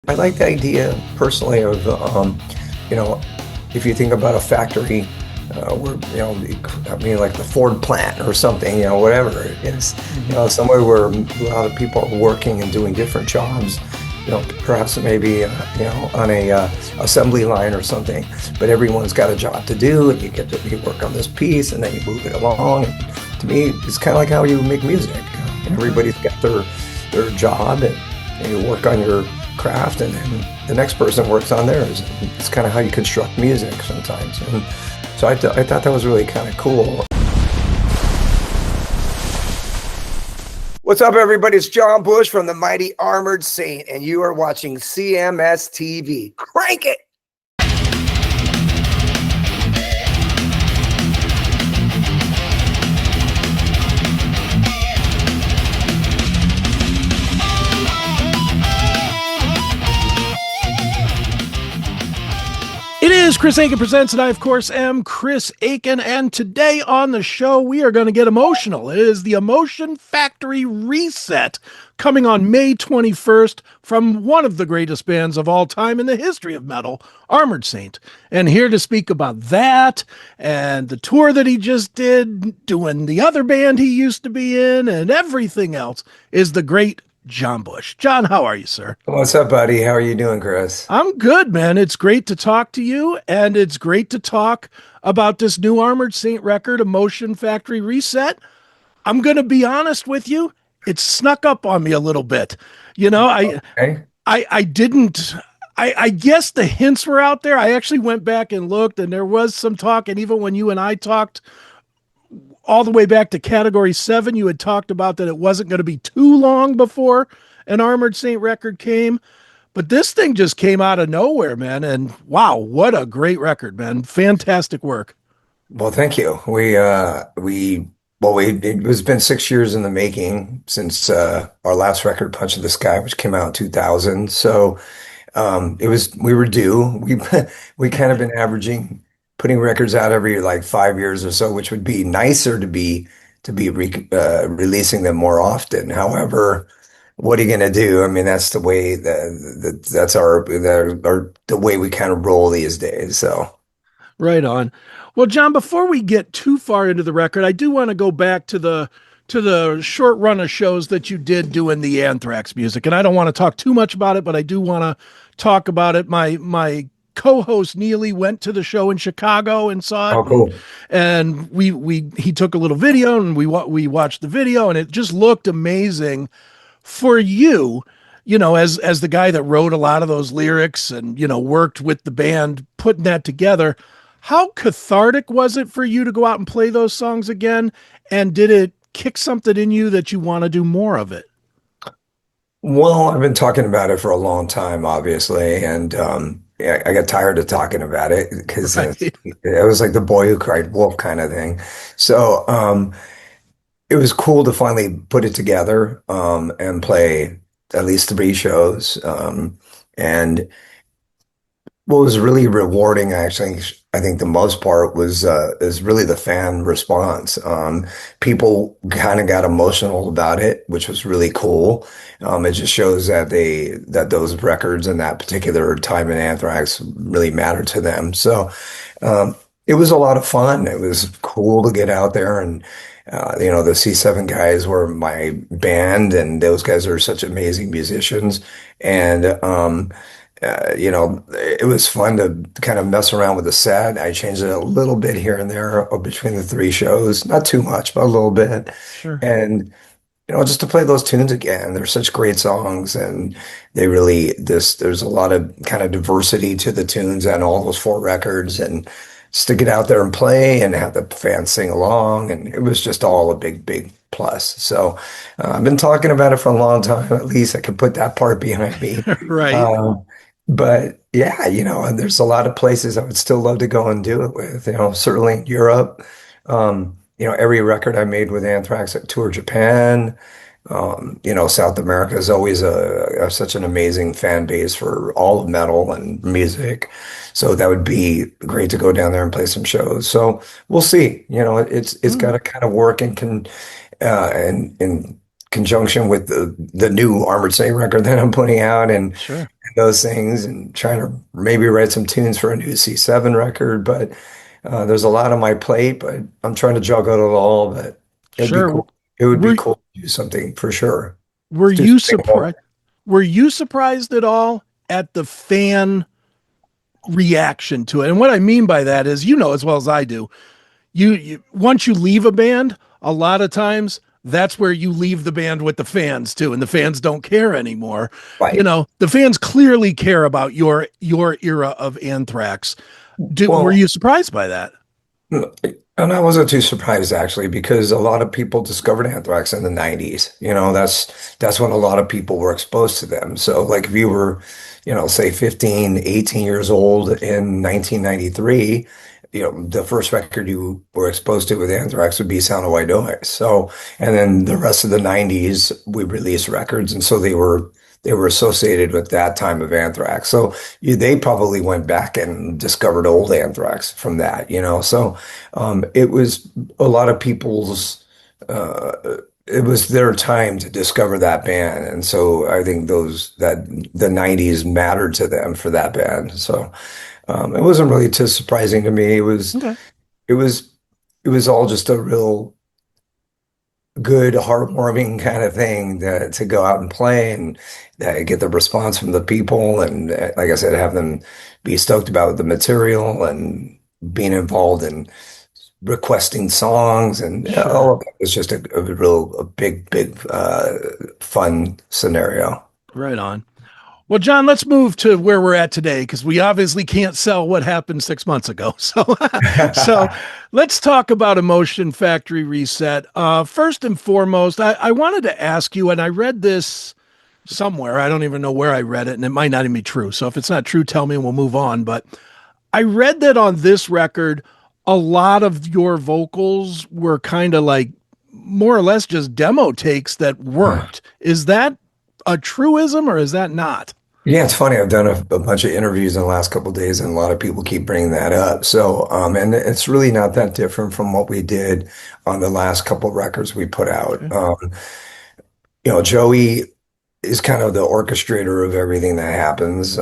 I like the idea personally of, you know, if you think about a factory, where, I mean, like the Ford plant or something, whatever it is, somewhere where a lot of people are working and doing different jobs, perhaps maybe, on a assembly line or something, but everyone's got a job to do and you work on this piece and then you move it along. And to me, it's kind of like how you make music. Everybody's got their job and you work on your craft and then the next person works on theirs. It's kind of how you construct music sometimes. And so I thought that was really kind of cool. What's up, everybody? It's John Bush from the Mighty Armored Saint, and you are watching CMS TV. Crank it! It is Chris Aiken Presents, and I, of course, am Chris Aiken, and today on the show, we are going to get emotional. It is the Emotion Factory Reset, coming on May 21st from one of the greatest bands of all time in the history of metal, Armored Saint. And here to speak about that, and the tour that he just did, doing the other band he used to be in, and everything else, is the great John Bush. John, how are you, sir? What's up, buddy? How are you doing, Chris? I'm good, man. It's great to talk to you, and it's great to talk about this new Armored Saint record, Emotion Factory Reset. I'm going to be honest with you. It snuck up on me a little bit. I didn't, I guess the hints were out there. I actually went back and looked, and there was some talk, and even when you and I talked all the way back to Category 7, you had talked about that it wasn't going to be too long before an Armored Saint record came. But this thing just came out of nowhere, man. And wow, what a great record, man. Fantastic work. Well, thank you. It was been 6 years in the making since our last record, Punch in the Sky, which came out in 2000. So we were due. We kind of been averaging putting records out every like 5 years or so, which would be nicer to be releasing them more often. However, what are you going to do? I mean, that's the way that's the way we kind of roll these days. So, right on. Well, John, before we get too far into the record, I do want to go back to the short run of shows that you did doing the Anthrax music, and I don't want to talk too much about it, but I do want to talk about it. My co-host Neely went to the show in Chicago and saw it. Oh, cool. And he took a little video and we watched the video, and it just looked amazing. For you, as the guy that wrote a lot of those lyrics and, worked with the band putting that together, how cathartic was it for you to go out and play those songs again? And did it kick something in you that you want to do more of it? Well, I've been talking about it for a long time, obviously, and yeah, I got tired of talking about it because it was like the boy who cried wolf kind of thing. So it was cool to finally put it together and play at least 3 shows. And what was really rewarding, actually, I think the most part is really the fan response. People kind of got emotional about it, which was really cool. It just shows that those records and that particular time in Anthrax really mattered to them. So it was a lot of fun. It was cool to get out there and the C7 guys were my band, and those guys are such amazing musicians. And it was fun to kind of mess around with the set. I changed it a little bit here and there between the 3 shows, not too much, but a little bit. Sure. And, just to play those tunes again, they're such great songs, and there's a lot of kind of diversity to the tunes and all those 4 records, and just to get out there and play and have the fans sing along. And it was just all a big, big plus. So I've been talking about it for a long time. At least I can put that part behind me. Right. But yeah, there's a lot of places I would still love to go and do it with, certainly Europe. Every record I made with Anthrax, I toured Japan. South America is always such an amazing fan base for all of metal and music. So that would be great to go down there and play some shows. So we'll see. It's got to kind of work and conjunction with the new Armored Saint record that I'm putting out and Sure. those things and trying to maybe write some tunes for a new C7 record. But there's a lot on my plate, but I'm trying to juggle it all. But it'd be Sure. cool. It would be Were cool to do something for sure. were Do you something surprised? more. Were you surprised at all at the fan reaction to it? And what I mean by that is, you know as well as I do, you once you leave a band, a lot of times that's where you leave the band with the fans too, and the fans don't care anymore. You Right. know, the fans clearly care about your era of Anthrax. Were Well, you surprised by that? and I wasn't too surprised actually, because a lot of people discovered Anthrax in the 90s. That's when a lot of people were exposed to them. So like if you were, say 15, 18 years old in 1993, the first record you were exposed to with Anthrax would be Sound of White Noise. So, and then the rest of the 90s, we released records. And so they were associated with that time of Anthrax. So they probably went back and discovered old Anthrax from that. So it was a lot of people's, uh, it was their time to discover that band. And so I think that the 90s mattered to them for that band. So it wasn't really too surprising to me. Okay. It was, it was all just a real good, heartwarming kind of thing to go out and play and get the response from the people. And like I said, have them be stoked about the material and being involved in requesting songs and all Sure. of that was just a big, big, fun scenario. Right on. Well, John, let's move to where we're at today because we obviously can't sell what happened 6 months ago. So let's talk about Emotion Factory Reset. First and foremost, I wanted to ask you, and I read this somewhere. I don't even know where I read it, and it might not even be true. So if it's not true, tell me and we'll move on. But I read that on this record, a lot of your vocals were kind of like more or less just demo takes that worked. Is that a truism or is that not? Yeah, it's funny. I've done a bunch of interviews in the last couple of days, and a lot of people keep bringing that up. So, and it's really not that different from what we did on the last couple of records we put out. Okay. Joey is kind of the orchestrator of everything that happens,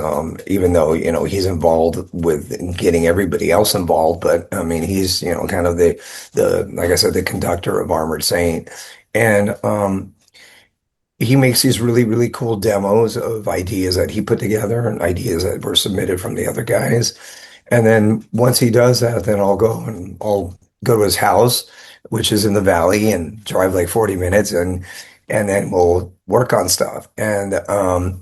even though, he's involved with getting everybody else involved. But I mean, he's, kind of like I said, the conductor of Armored Saint. And, he makes these really, really cool demos of ideas that he put together and ideas that were submitted from the other guys. And then once he does that, then I'll go to his house, which is in the valley, and drive like 40 minutes and then we'll work on stuff. And a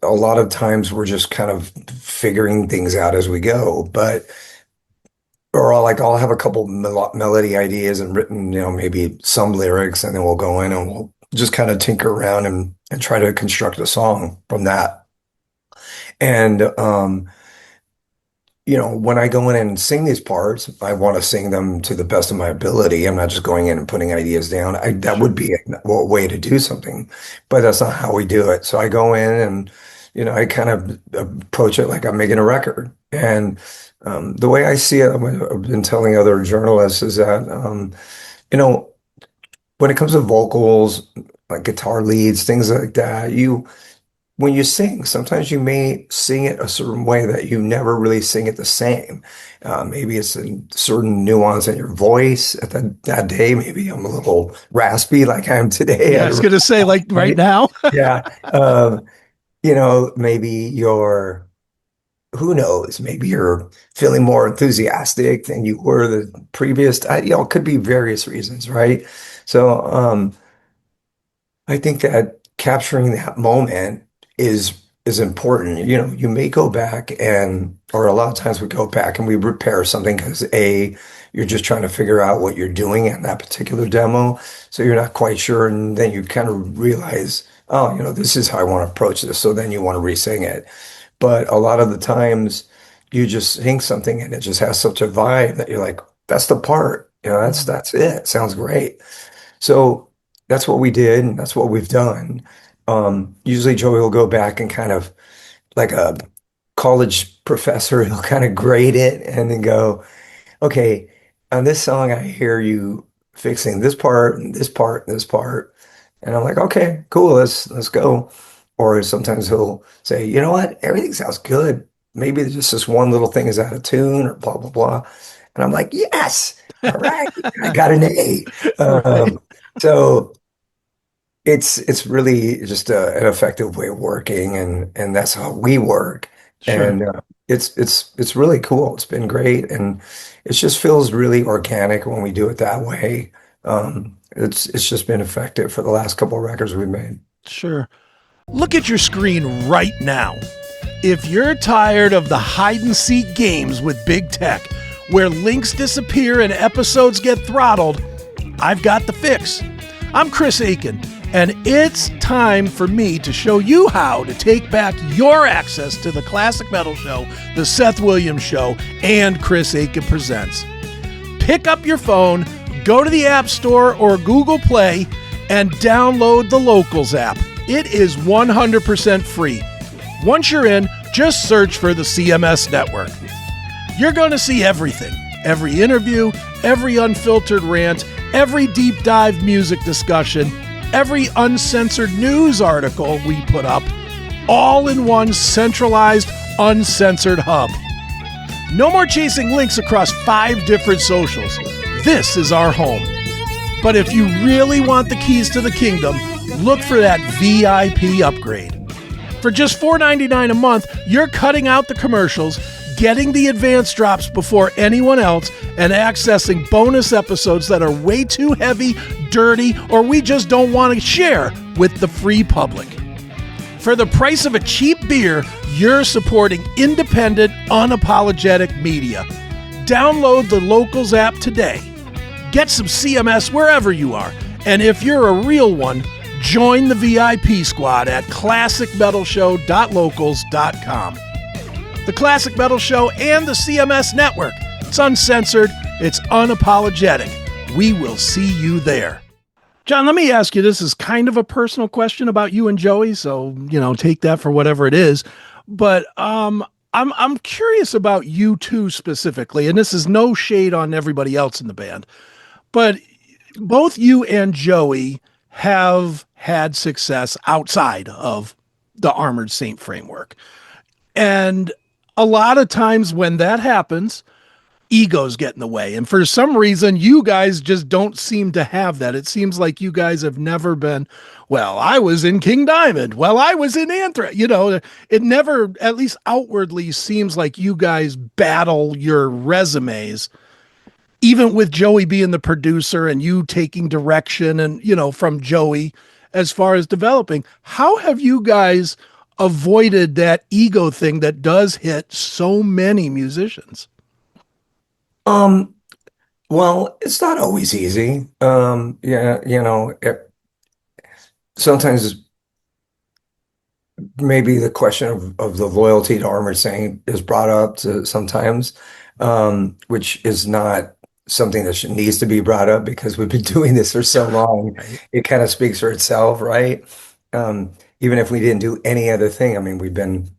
lot of times we're just kind of figuring things out as we go. Or I'll have a couple melody ideas and written, maybe some lyrics, and then we'll go in and we'll just kind of tinker around and try to construct a song from that. And when I go in and sing these parts, I want to sing them to the best of my ability. I'm not just going in and putting ideas down. That would Sure. be a way to do something, but that's not how we do it. So I go in and, I kind of approach it like I'm making a record. And the way I see it, I've been telling other journalists is that, you know, when it comes to vocals, like guitar leads, things like that, when you sing, sometimes you may sing it a certain way that you never really sing it the same. Maybe it's a certain nuance in your voice at that day. Maybe I'm a little raspy like I am today. Yeah, I was going to say, like right Right? now. Yeah. Maybe who knows? Maybe you're feeling more enthusiastic than you were the previous. It could be various reasons, right? So, I think that capturing that moment is important. You may go back or a lot of times we go back and we repair something because you're just trying to figure out what you're doing in that particular demo. So you're not quite sure. And then you kind of realize, oh, this is how I want to approach this. So then you want to re-sing it. But a lot of the times you just sing something and it just has such a vibe that you're like, that's the part. That's it. Sounds great. So that's what we did, and that's what we've done. Usually Joey will go back and kind of like a college professor, he'll kind of grade it and then go, okay, on this song, I hear you fixing this part and this part and this part. And I'm like, okay, cool, let's go. Or sometimes he'll say, you know what, everything sounds good. Maybe just this one little thing is out of tune or blah, blah, blah. And I'm like, yes, all right, I got an A. Right. So it's really just an effective way of working, and that's how we work. Sure. And it's really cool. It's been great, and it just feels really organic when we do it that way. It's just been effective for the last couple of records we've made. Sure. Look at your screen right now. If you're tired of the hide and seek games with big tech, where links disappear and episodes get throttled, I've got the fix. I'm Chris Aiken, and it's time for me to show you how to take back your access to the Classic Metal Show, the Seth Williams Show, and Chris Aiken Presents. Pick up your phone, go to the App Store or Google Play, and download the Locals app. It is 100% free. Once you're in, just search for the CMS Network. You're going to see everything. Every interview, every unfiltered rant, every deep dive music discussion, every uncensored news article we put up, all in one centralized, uncensored hub. No more chasing links across 5 different socials. This is our home. But if you really want the keys to the kingdom, look for that VIP upgrade. For just $4.99 a month, you're cutting out the commercials, getting the advanced drops before anyone else, and accessing bonus episodes that are way too heavy, dirty, or we just don't want to share with the free public. For the price of a cheap beer, you're supporting independent, unapologetic media. Download the Locals app today. Get some CMS wherever you are. And if you're a real one, join the VIP squad at classicmetalshow.locals.com. The Classic Metal Show and the CMS Network. It's uncensored. It's unapologetic. We will see you there. John, let me ask you, this is kind of a personal question about you and Joey, so, take that for whatever it is. But I'm curious about you two specifically, and this is no shade on everybody else in the band, but both you and Joey have had success outside of the Armored Saint framework. And a lot of times when that happens, egos get in the way. And for some reason, you guys just don't seem to have that. It seems like you guys have never been, well, I was in King Diamond. Well, I was in Anthrax. It never, at least outwardly, seems like you guys battle your resumes, even with Joey being the producer and you taking direction and, from Joey as far as developing. How have you guys avoided that ego thing that does hit so many musicians? Um, well, it's not always easy. Yeah, sometimes maybe the question of the loyalty to Armored Saint is brought up sometimes, which is not something that needs to be brought up because we've been doing this for so long. Right. It kind of speaks for itself, right? Even if we didn't do any other thing, I mean, we've been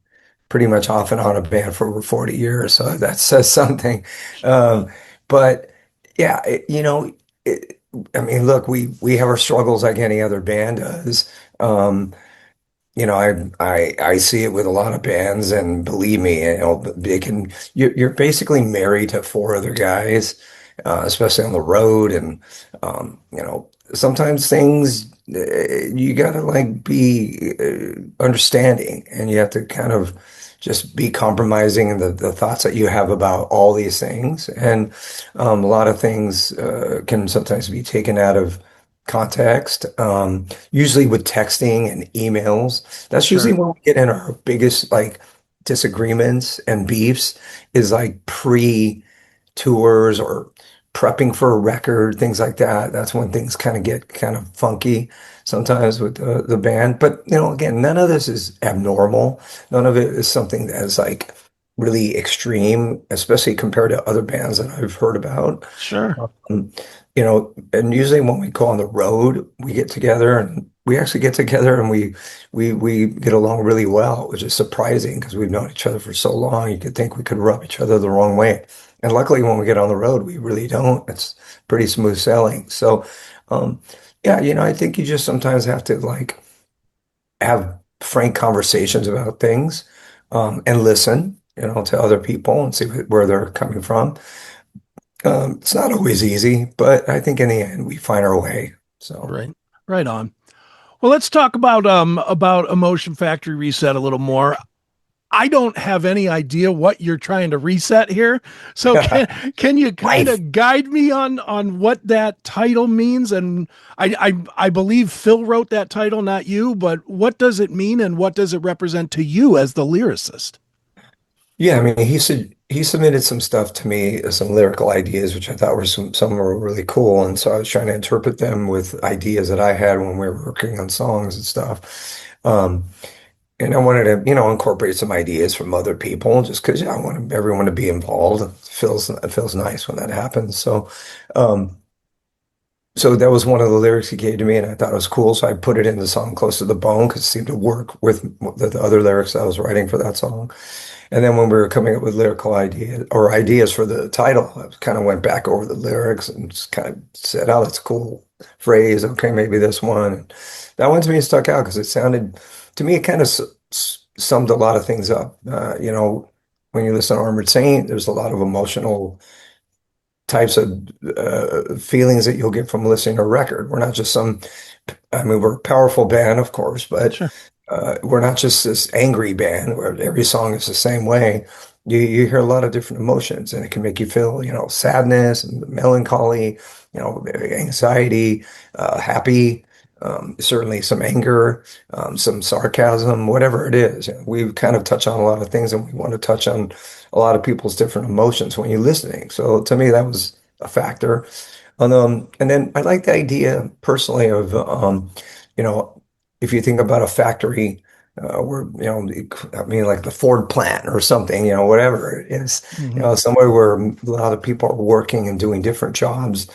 pretty much off and on a band for over 40 years, so that says something. But yeah, I mean, look, we have our struggles like any other band does. I see it with a lot of bands, and believe me, you're basically married to 4 other guys, especially on the road, and sometimes things you gotta like be understanding, and you have to kind of just be compromising in the thoughts that you have about all these things, and a lot of things can sometimes be taken out of context, usually with texting and emails. That's usually Sure. when we get in our biggest like disagreements and beefs is like pre-tours or prepping for a record, things like that. That's when things kind of get kind of funky sometimes with the band. But again, none of this is abnormal. None of it is something that is like really extreme, especially compared to other bands that I've heard about. Sure. Um, and usually when we go on the road, we get together and we actually get together and we get along really well, which is surprising because we've known each other for so long. You could think we could rub each other the wrong way. And luckily, when we get on the road, we really don't. It's pretty smooth sailing. So, um, yeah, I think you just sometimes have to like have frank conversations about things, and listen, to other people and see where they're coming from. It's not always easy, but I think in the end we find our way. So, Right. Right on. Well, let's talk about Emotion Factory Reset a little more. I don't have any idea what you're trying to reset here. So can you kind life. of guide me on what that title means? And I believe Phil wrote that title, not you, but what does it mean and what does it represent to you as the lyricist? Yeah, I mean, he submitted some stuff to me, some lyrical ideas, which I thought were some were really cool, and so I was trying to interpret them with ideas that I had when we were working on songs and stuff. And I wanted to, incorporate some ideas from other people, just because, I want everyone to be involved. It feels nice when that happens. Um, so that was one of the lyrics he gave to me, and I thought it was cool. So I put it in the song "Close to the Bone" because it seemed to work with the other lyrics I was writing for that song. And then when we were coming up with lyrical ideas for the title, I kind of went back over the lyrics and just kind of said, "Oh, that's a cool phrase. Okay, maybe this one." And that one to me stuck out because it sounded, to me, it kind of summed a lot of things up. When you listen to Armored Saint, there's a lot of emotional types of feelings that you'll get from listening to a record. We're not just I mean, we're a powerful band, of course, but Sure. we're not just this angry band where every song is the same way. You hear a lot of different emotions, and it can make you feel, sadness and melancholy, anxiety, happy, certainly some anger, some sarcasm, whatever it is. We kind of touch on a lot of things, and we want to touch on a lot of people's different emotions when you're listening. So to me, that was a factor. And then I like the idea personally of, you know, if you think about a factory, where, I mean, like the Ford plant or something, whatever it is, Hmm. somewhere where a lot of people are working and doing different jobs,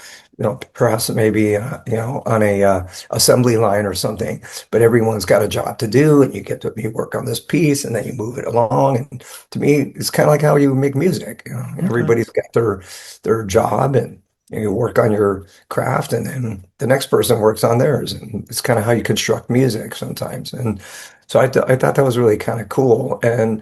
perhaps maybe, on a assembly line or something, but everyone's got a job to do, and you work on this piece, and then you move it along. And to me, it's kind of like how you make music. Okay. Everybody's got their job, and you work on your craft, and then the next person works on theirs, and it's kind of how you construct music sometimes. And so I thought that was really kind of cool. And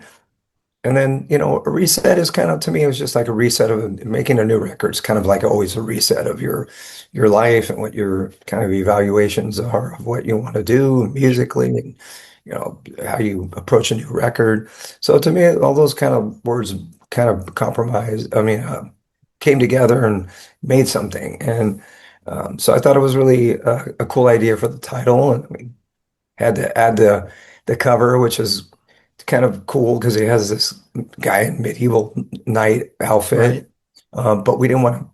then, a reset is kind of, to me, it was just like a reset of making a new record. It's kind of like always a reset of your life and what your kind of evaluations are of what you want to do musically, and, how you approach a new record. So to me, all those kind of words kind of came together and made something. And so I thought it was really a cool idea for the title. And we had to add the cover, which is kind of cool because he has this guy in medieval knight Right. outfit. But we didn't want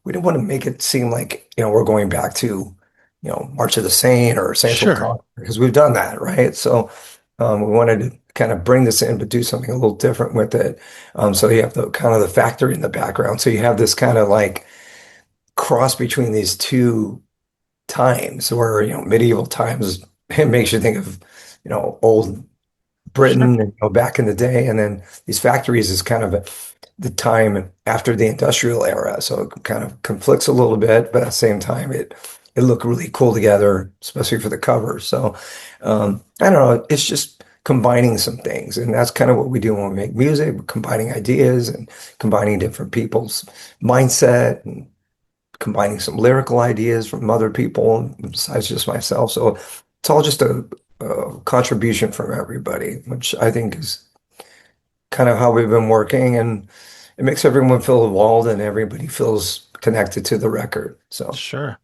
to make it seem like, we're going back to, March of the Saint or Saints Will Sure. Conquer, because we've done that, right? So we wanted to kind of bring this in, but do something a little different with it. So you have the kind of the factory in the background. So you have this kind of like cross between these two times where, medieval times, it makes you think of, old Sure. Britain, and, back in the day. And then these factories is kind of the time after the industrial era. So it kind of conflicts a little bit, but at the same time, it looked really cool together, especially for the cover. So I don't know, it's just combining some things. And that's kind of what we do when we make music. We're combining ideas and combining different people's mindset, and combining some lyrical ideas from other people besides just myself. So it's all just a contribution from everybody, which I think is kind of how we've been working, and it makes everyone feel involved and everybody feels connected to the record. So Sure.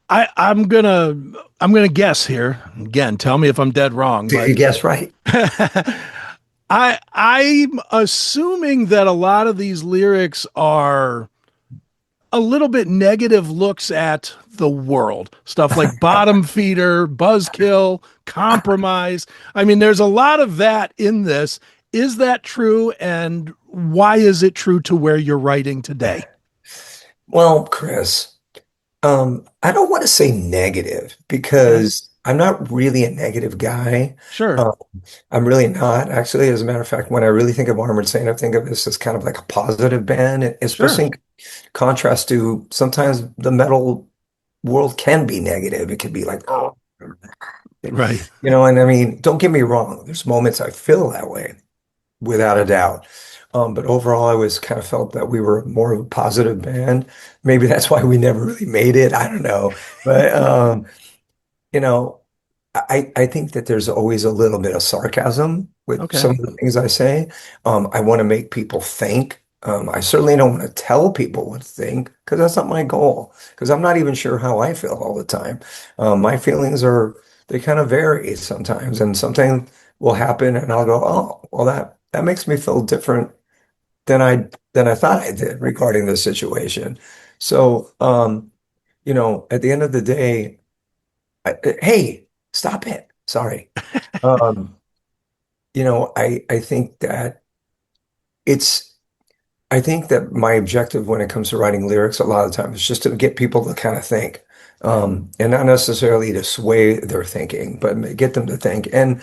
I'm gonna guess here. Again, tell me if I'm dead wrong, did you but guess right? I'm assuming that a lot of these lyrics are a little bit negative looks at the world. Stuff like bottom feeder, buzzkill, compromise. I mean, there's a lot of that in this. Is that true? And why is it true to where you're writing today? Well, Chris, I don't want to say negative Okay. because I'm not really a negative guy. Sure. Uh, I'm really not, actually. As a matter of fact, when I really think of Armored Saint, I think of this as kind of like a positive band, Sure. especially in contrast to sometimes the metal world can be negative. It can be like, oh, Right. and I mean, don't get me wrong. There's moments I feel that way, without a doubt. But overall, I always kind of felt that we were more of a positive band. Maybe that's why we never really made it. I don't know. But you know, I think that there's always a little bit of sarcasm with Okay. some of the things I say. I want to make people think. I certainly don't want to tell people what to think because that's not my goal. Because I'm not even sure how I feel all the time. My feelings they kind of vary sometimes, and something will happen, and I'll go, oh, well, that makes me feel different than I thought I did regarding the situation. So, at the end of the day. Hey, stop it. Sorry. Um, I think that it's, I think that my objective when it comes to writing lyrics a lot of the time is just to get people to kind of think, and not necessarily to sway their thinking, but get them to think. And,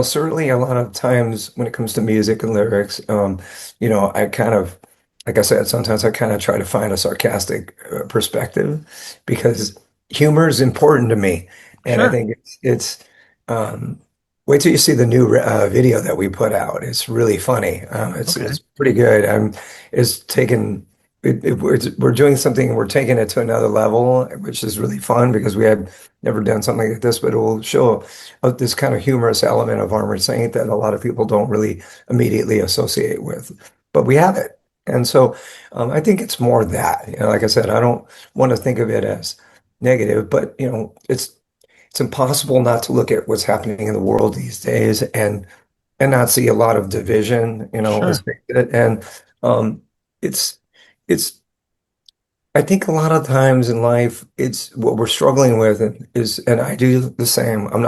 certainly a lot of times when it comes to music and lyrics, I kind of, like I said, sometimes I kind of try to find a sarcastic perspective because humor is important to me. And I Sure. think um, wait till you see the new video that we put out. It's really funny. It's Okay. pretty good. It's taken we're doing something. We're taking it to another level, which is really fun because we had never done something like this. But it will show this kind of humorous element of Armored Saint that a lot of people don't really immediately associate with, but we have it. And so I think it's more that, like I said, I don't want to think of it as negative, but it's impossible not to look at what's happening in the world these days and not see a lot of division, let's Sure. face it. And it's it's I think a lot of times in life it's what we're struggling with and I do the same. I'm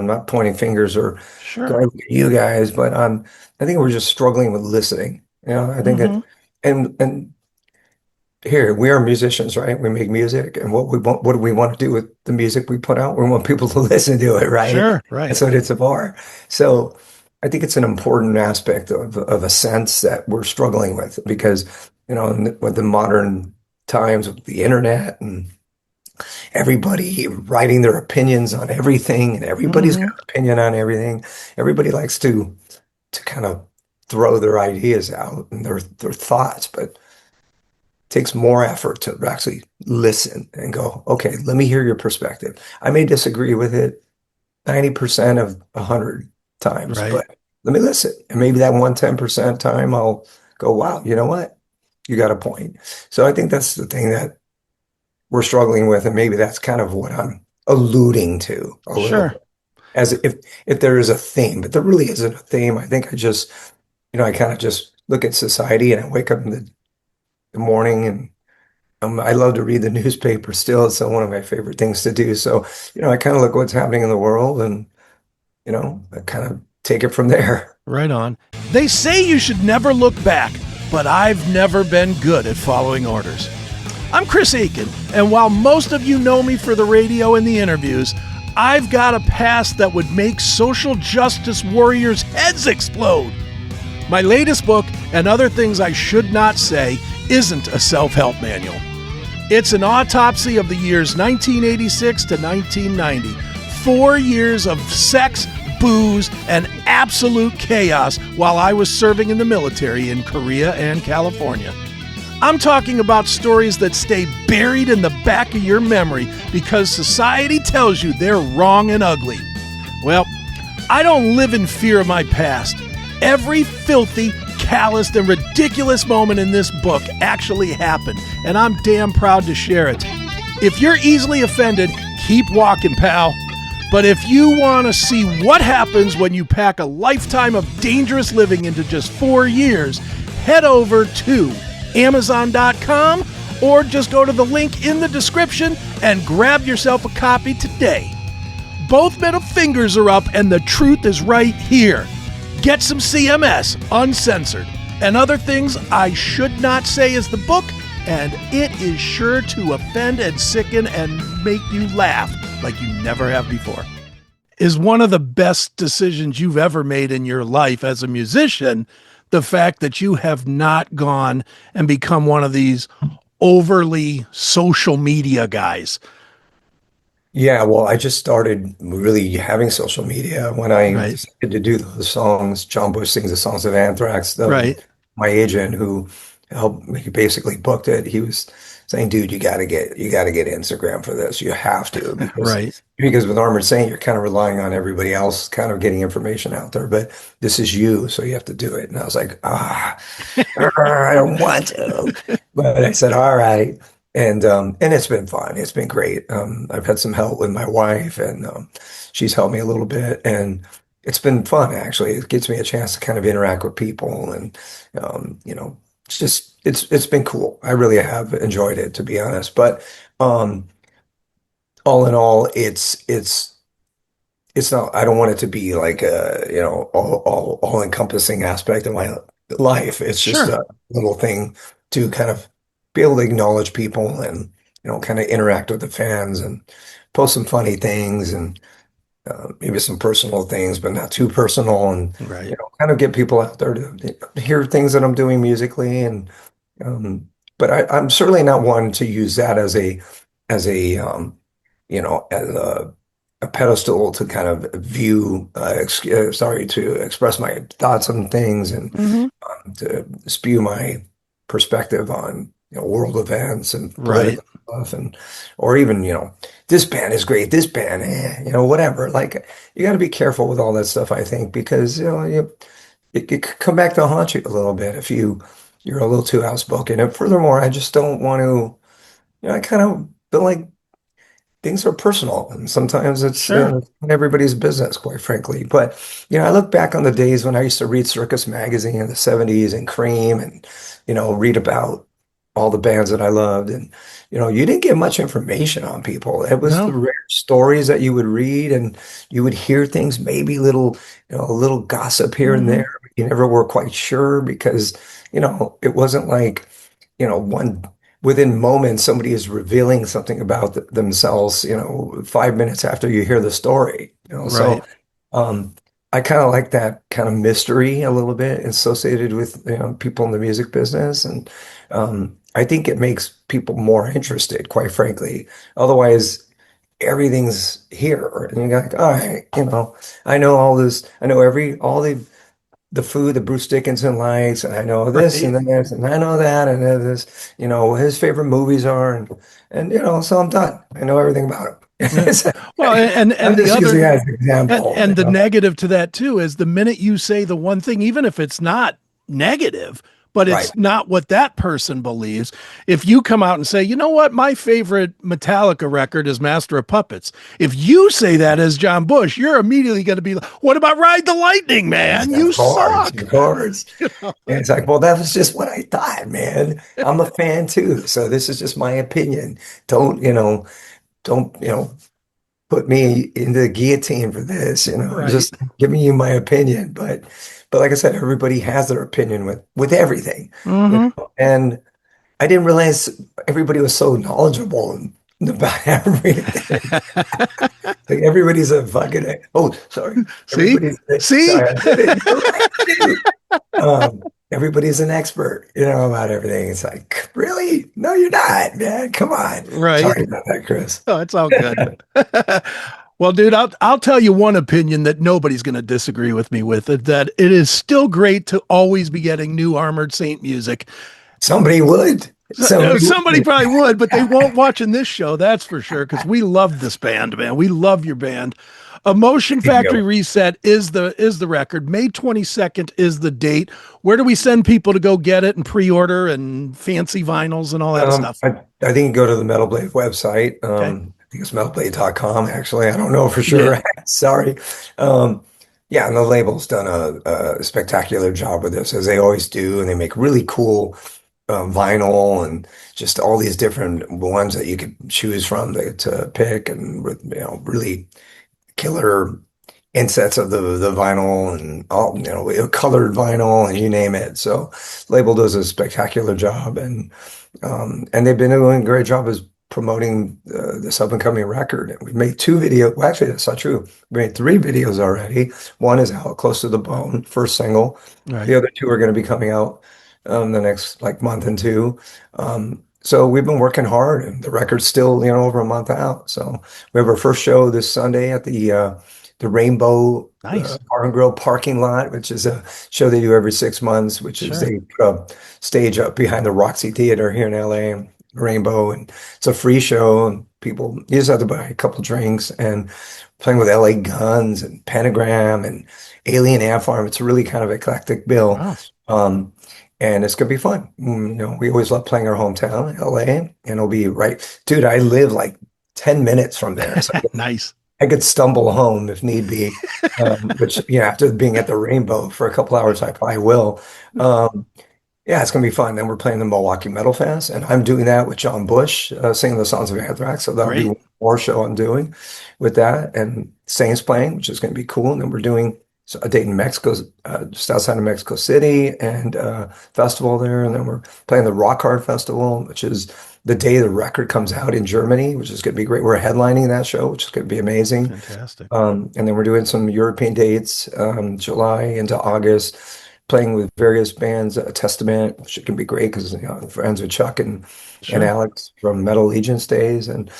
not pointing fingers or Sure. going at you guys, but I think we're just struggling with listening. I think that Hmm. and here we are musicians, right? We make music, and what do we want to do with the music we put out? We want people to listen to it, right? Sure. Right. That's what it's for. So I think it's an important aspect of a sense that we're struggling with because, with the modern times with the internet and everybody writing their opinions on everything, and everybody's got Hmm. an opinion on everything. Everybody likes to kind of throw their ideas out and their thoughts, but takes more effort to actually listen and go, okay, let me hear your perspective. I may disagree with it 90% of 100 times, Right. but let me listen. And maybe that 110% time I'll go, wow, you know what? You got a point. So I think that's the thing that we're struggling with. And maybe that's kind of what I'm alluding to a little Sure. bit. As if there is a theme, but there really isn't a theme. I think I kind of just look at society and I wake up in the morning and I love to read the newspaper still. It's one of my favorite things to do. So, I kind of look what's happening in the world and, I kind of take it from there. Right on. They say you should never look back, but I've never been good at following orders. I'm Chris Aiken, and while most of you know me for the radio and the interviews, I've got a past that would make social justice warriors' heads explode. My latest book, and Other Things I Should Not Say, isn't a self-help manual. It's an autopsy of the years 1986 to 1990. 4 years of sex, booze, and absolute chaos while I was serving in the military in Korea and California. I'm talking about stories that stay buried in the back of your memory because society tells you they're wrong and ugly. Well, I don't live in fear of my past. Every filthy, calloused, and ridiculous moment in this book actually happened, and I'm damn proud to share it. If you're easily offended, keep walking, pal. But if you want to see what happens when you pack a lifetime of dangerous living into just 4 years, head over to Amazon.com or just go to the link in the description and grab yourself a copy today. Both middle fingers are up and the truth is right here. Get some CMS, uncensored, and Other Things I Should Not Say is the book, and it is sure to offend and sicken and make you laugh like you never have before. is one of the best decisions you've ever made in your life as a musician. The fact that you have not gone and become one of these overly social media guys. Yeah, well, I just started really having social media when I Right. decided to do those songs. John Bush sings the songs of Anthrax. Right. My agent who helped me basically booked it. He was saying, "Dude, you got to get Instagram for this. You have to Right. because with Armored Saint, you're kind of relying on everybody else kind of getting information out there, but this is you, so you have to do it." And I was like, I don't want to, but I said, "All right." And it's been fun. It's been great. I've had some help with my wife, and she's helped me a little bit, and it's been fun actually. It gives me a chance to kind of interact with people, and it's just it's been cool. I really have enjoyed it, to be honest. But um, all in all, it's not, I don't want it to be like a, all encompassing aspect of my life. It's just Sure. a little thing to kind of be able to acknowledge people and, kind of interact with the fans and post some funny things and maybe some personal things, but not too personal, and, Right. kind of get people out there to hear things that I'm doing musically. And, but I'm certainly not one to use that as a, as a pedestal to kind of view, to express my thoughts on things and Hmm. to spew my perspective on, world events and Right. political stuff, and or even, this band is great, this band, whatever. Like, you got to be careful with all that stuff, I think, because it could come back to haunt you a little bit if you're a little too outspoken. And furthermore, I just don't want to, I kind of feel like things are personal, and sometimes it's Sure. not everybody's business, quite frankly. But I look back on the days when I used to read Circus magazine in the '70s and Cream, and read about all the bands that I loved, and you didn't get much information on people. It was the No. rare stories that you would read, and you would hear things, maybe little, a little gossip here and Hmm. there. But you never were quite sure because it wasn't like one within moments, somebody is revealing something about themselves, 5 minutes after you hear the story, Right. so um, I kind of like that kind of mystery a little bit associated with, people in the music business. And I think it makes people more interested, quite frankly. Otherwise, everything's here, and you're like, all right, I know all this, I know all the food that Bruce Dickinson likes, and I know this Right. and this, and I know that, and this, his favorite movies are, and so I'm done. I know everything about him. Yeah. Well, and I'm the just other using that as an example. and the negative to that too is the minute you say the one thing, even if it's not negative, but Right. it's not what that person believes. If you come out and say, you know what, my favorite Metallica record is Master of Puppets. If you say that as John Bush, you're immediately going to be like, what about Ride the Lightning, man? You Of course, suck. of course. And it's like, well, that was just what I thought, man. I'm a fan too, so this is just my opinion. Don't, don't, put me in the guillotine for this, Right. just giving you my opinion. But like I said, everybody has their opinion with everything, Hmm. and I didn't realize everybody was so knowledgeable about everything. Like, everybody's a fucking, oh, sorry. See? See? Sorry, I did it. You're right, dude. Everybody's an expert, about everything. It's like, really? No, you're not, man. Come on. Right. Sorry about that, Chris. Oh, it's all good. Well, dude, I'll tell you one opinion that nobody's going to disagree with me with it, that it is still great to always be getting new Armored Saint music. Somebody would. Somebody Somebody would. probably would, but they won't watching this show, that's for sure, because we love this band, man. We love your band. Emotion Factory Reset is the record. May 22nd is the date. Where do we send people to go get it and pre-order and fancy vinyls and all that stuff? I think you go to the Metal Blade website. Okay. I think it's metalblade.com, actually. I don't know for Yeah. sure. Sorry. Yeah, and the label's done a spectacular job with this, as they always do, and they make really cool vinyl and just all these different ones that you could choose from to pick, and with, really killer insets of the vinyl, and all, colored vinyl, and you name it. So label does a spectacular job, and they've been doing a great job as promoting this up and coming record. And we've made 2 videos. Well, actually, that's not true. We made 3 videos already. One is out, Close to the Bone, first single. Right. The other 2 are going to be coming out the next like month and 2. So we've been working hard, and the record's still, over a month out. So we have our first show this Sunday at the Rainbow Nice. Bar and Grill parking lot, which is a show they do every 6 months, which is Sure. they put a stage up behind the Roxy Theater here in LA, Rainbow, and it's a free show, and people, you just have to buy a couple drinks, and playing with LA Guns and Pentagram and Alien Ant Farm. It's a really kind of eclectic bill. Wow. Um, and it's gonna be fun. We always love playing our hometown, LA, and it'll be right. Dude, I live like 10 minutes from there. So Nice. I could stumble home if need be, which, after being at the Rainbow for a couple hours, I probably will. Um, yeah, it's going to be fun. Then we're playing the Milwaukee Metal Fest, and I'm doing that with John Bush, singing the songs of Anthrax. So that'll be Great. one more show I'm doing with that. And Saints playing, which is going to be cool. And then we're doing a date in Mexico, just outside of Mexico City, and festival there. And then we're playing the Rock Hard Festival, which is the day the record comes out in Germany, which is going to be great. We're headlining that show, which is going to be amazing. Fantastic. And then we're doing some European dates, July into August, playing with various bands, Testament, which can be great because I'm friends with Chuck and Sure. Alex from Metal Allegiance days, and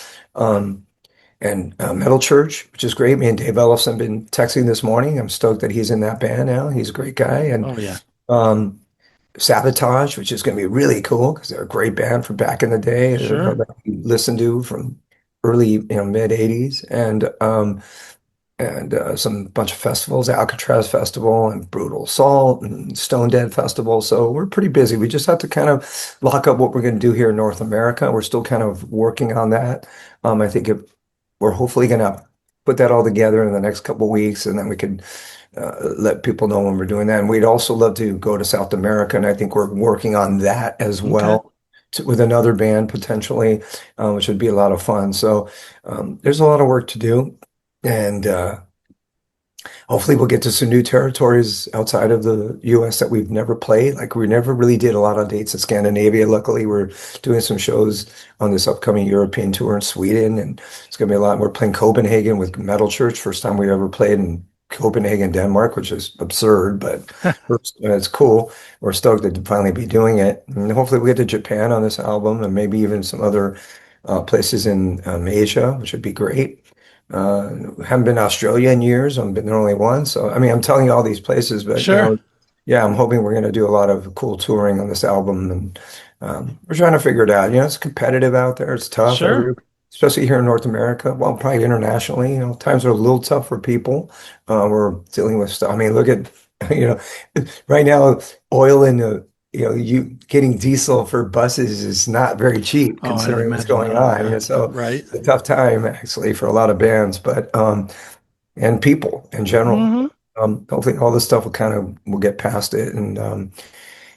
Metal Church, which is great. Me and Dave Ellefson been texting this morning. I'm stoked that he's in that band now. He's a great guy. And Oh, yeah. Sabotage, which is going to be really cool because they're a great band from back in the day Sure. that we listened to from early, mid 80s, and some bunch of festivals, Alcatraz Festival and Brutal Assault and Stone Dead Festival. So we're pretty busy. We just have to kind of lock up what we're going to do here in North America. We're still kind of working on that. I think we're hopefully going to put that all together in the next couple of weeks, and then we can let people know when we're doing that. And we'd also love to go to South America, and I think we're working on that as Okay. well with another band potentially, which would be a lot of fun. So there's a lot of work to do, and hopefully we'll get to some new territories outside of the US that we've never played. Like we never really did a lot of dates in Scandinavia. Luckily, we're doing some shows on this upcoming European tour in Sweden, and it's going to be a lot. We're playing Copenhagen with Metal Church, first time we ever played in Copenhagen, Denmark, which is absurd, but it's cool. We're stoked to finally be doing it. And hopefully we get to Japan on this album, and maybe even some other places in Asia, which would be great. Haven't been to Australia in years. I've been there only once. So, I mean, I'm telling you all these places, but Sure. yeah, I'm hoping we're going to do a lot of cool touring on this album, and we're trying to figure it out. It's competitive out there. It's tough, Sure. especially here in North America. Well, probably internationally. Times are a little tough for people. We're dealing with stuff. I mean, look at right now, oil and you getting diesel for buses is not very cheap Oh, I considering what's imagine going not. on. Yeah. So Right. it's a tough time actually for a lot of bands, but and people in general. Hmm. Hopefully all this stuff we'll get past it, and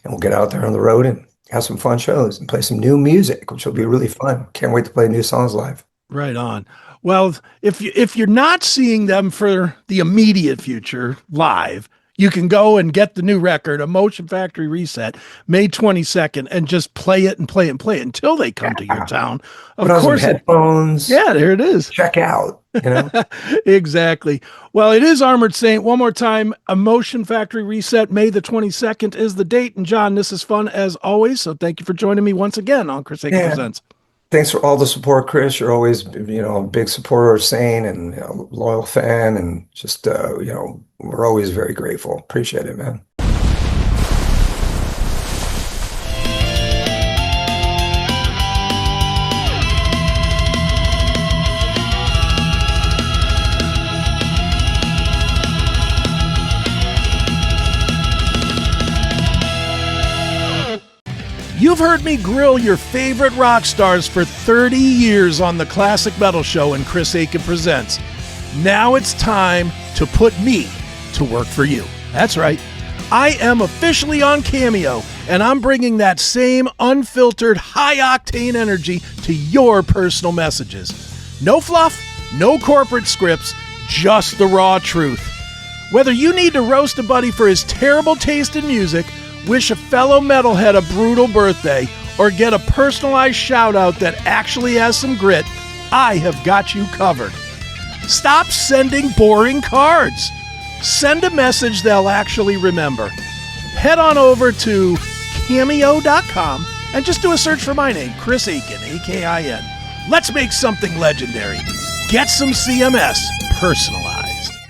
we'll get out there on the road and have some fun shows and play some new music, which will be really fun. Can't wait to play new songs live. Right on. Well, if you're not seeing them for the immediate future live, you can go and get the new record, Emotion Factory Reset, May 22nd, and just play it and play it and play it until they come to your town. Of Put on some course. headphones. Yeah, there it is. Check out. Exactly. Well, it is Armored Saint. One more time, Emotion Factory Reset, May the 22nd is the date. And John, this is fun as always. So thank you for joining me once again on Chris Aiken Yeah. Presents. Thanks for all the support, Chris. You're always, a big supporter of Sane and loyal fan, and just, we're always very grateful. Appreciate it, man. You've heard me grill your favorite rock stars for 30 years on the Classic Metal Show and Chris Aiken Presents. Now it's time to put me to work for you. That's right. I am officially on Cameo, and I'm bringing that same unfiltered, high-octane energy to your personal messages. No fluff, no corporate scripts, just the raw truth. Whether you need to roast a buddy for his terrible taste in music, wish a fellow metalhead a brutal birthday, or get a personalized shout out that actually has some grit, I have got you covered. Stop sending boring cards. Send a message they'll actually remember. Head on over to cameo.com and just do a search for my name, Chris Aiken, A-K-I-N. Let's make something legendary. Get some CMS personalized.